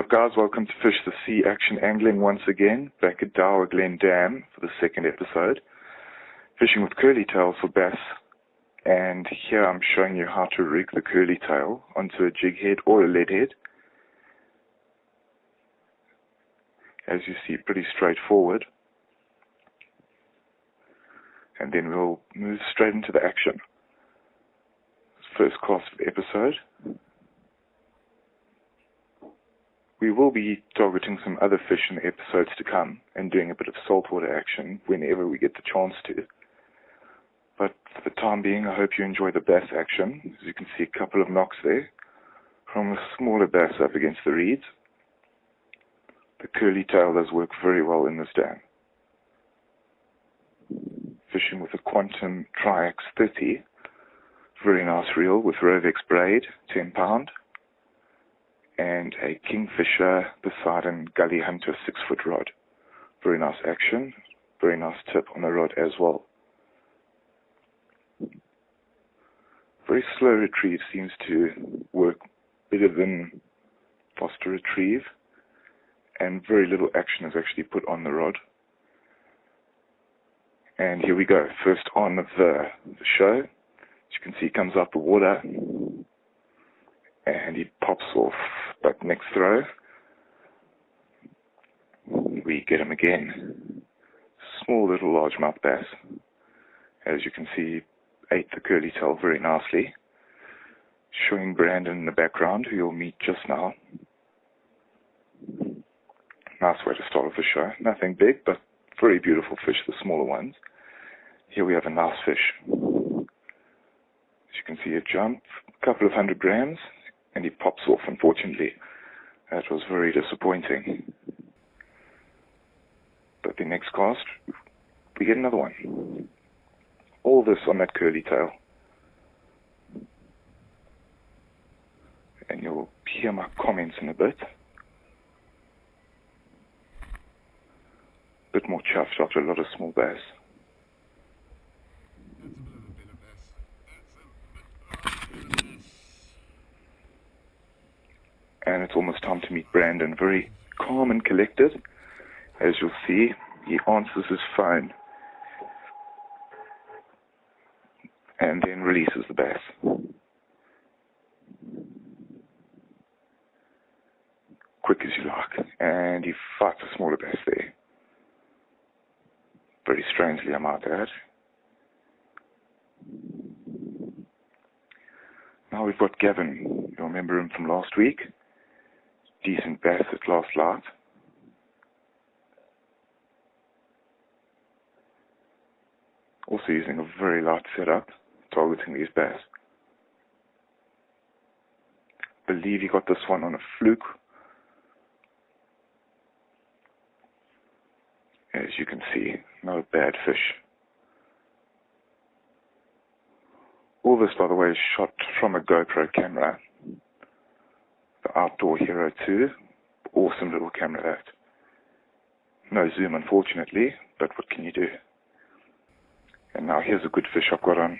up guys, welcome to Fish the Sea Action Angling once again, back at Dowerglen Dam for the second episode. Fishing with curly tails for bass, and here I'm showing you how to rig the curly tail onto a jig head or a lead head. As you see, pretty straightforward. And then we'll move straight into the action. First cast of the episode. We will be targeting some other fish in the episodes to come and doing a bit of saltwater action whenever we get the chance to. But for the time being, I hope you enjoy the bass action. As you can see, a couple of knocks there from the smaller bass up against the reeds. The curly tail does work very well in this dam. Fishing with a Quantum Triax 30. Very nice reel with Rovex braid, 10 pound. And a Kingfisher Poseidon Gully Hunter 6-foot rod. Very nice action, very nice tip on the rod as well. Very slow retrieve seems to work better than faster retrieve, and very little action is actually put on the rod. And here we go, first on of the show. As you can see, he comes up the water and he pops off, but next throw we get him again. Small little largemouth bass. As you can see, ate the curly tail very nicely. Showing Brandon in the background, who you'll meet just now. Nice way to start off the show. Nothing big, but very beautiful fish, the smaller ones. Here we have a nice fish. As you can see, a jump, a couple of 100 grams, and he pops off, unfortunately. That was very disappointing. But the next cast, we get another one. All this on that curly tail. And you'll hear my comments in a bit. Bit more chuffed after a lot of small bass. And it's almost time to meet Brandon. Very calm and collected. As you'll see, he answers his phone and then releases the bass. Quick as you like. And he fights a smaller bass there. Very strangely, I might add. Now we've got Gavin. You'll remember him from last week. Decent bass at last light. Also using a very light setup, targeting these bass. Believe he got this one on a fluke. As you can see, not a bad fish. All this, by the way, is shot from a GoPro camera. The Outdoor Hero 2. Awesome little camera that. No zoom, unfortunately, but what can you do? And now here's a good fish I've got on.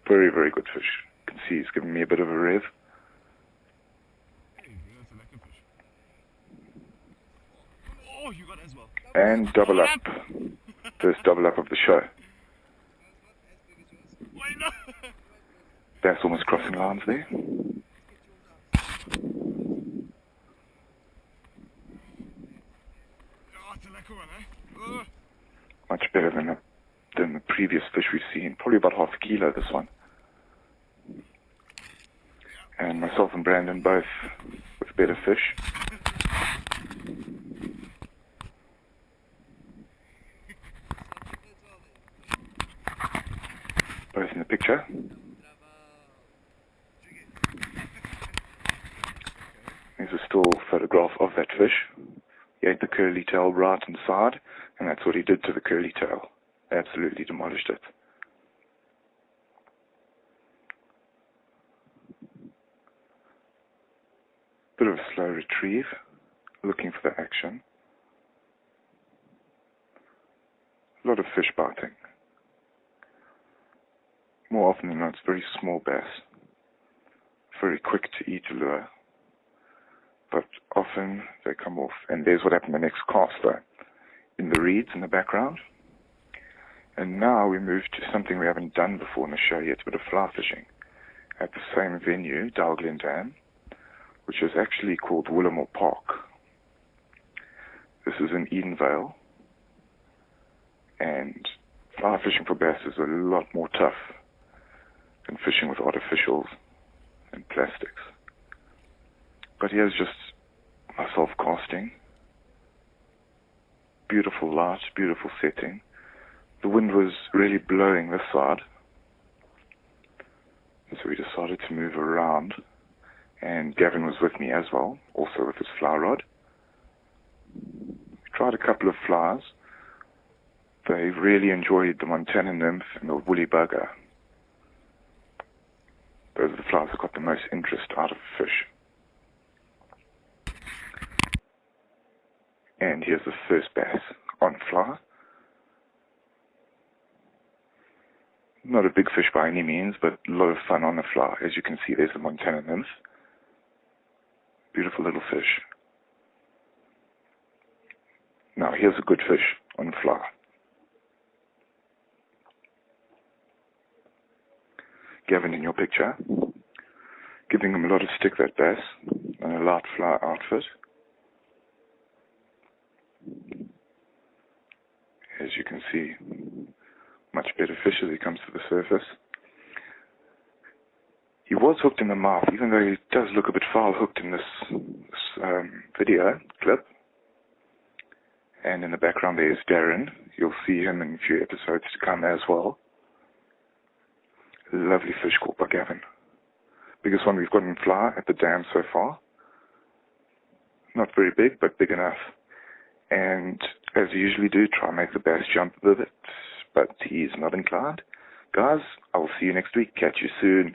Very, very good fish. You can see he's giving me a bit of a rev. Oh, you got it as well. And double up. First double up of the show. Bass almost crossing lines there. Much better than the previous fish we've seen. Probably about half a kilo, this one. And myself and Brandon both with better fish. Both in the picture. Here's a still photograph of that fish. He ate the curly tail right inside, and that's what he did to the curly tail. Absolutely demolished it. Bit of a slow retrieve, looking for the action. A lot of fish biting. More often than not, it's very small bass. Very quick to eat a lure. but often they come off. And there's what happened the next cast though, in the reeds in the background. And now we move to something we haven't done before in the show yet, a bit of fly fishing at the same venue, Dowerglen Dam, which is actually called Willamore Park. This is in Edenvale, and fly fishing for bass is a lot more tough than fishing with artificials and plastics. But here's just myself casting. Beautiful light, beautiful setting. The wind was really blowing this side, so we decided to move around, and Gavin was with me as well, also with his fly rod. We tried a couple of flies. They really enjoyed the Montana Nymph and the woolly bugger. Those are the flies that got the most interest out of the fish. And here's the first bass on fly. Not a big fish by any means, but a lot of fun on the fly. As you can see, there's the Montana Nymph. Beautiful little fish. Now here's a good fish on fly. Gavin in your picture, giving him a lot of stick, that bass, and a light fly outfit. As you can see, much better fish as he comes to the surface. He was hooked in the mouth, even though he does look a bit foul hooked in this video clip. And in the background there is Darryn. You'll see him in a few episodes to come as well. Lovely fish caught by Gavin. Biggest one we've got in fly at the dam so far. Not very big, but big enough. And as you usually do, try and make the bass jump a bit, but he's not inclined. Guys, I will see you next week. Catch you soon.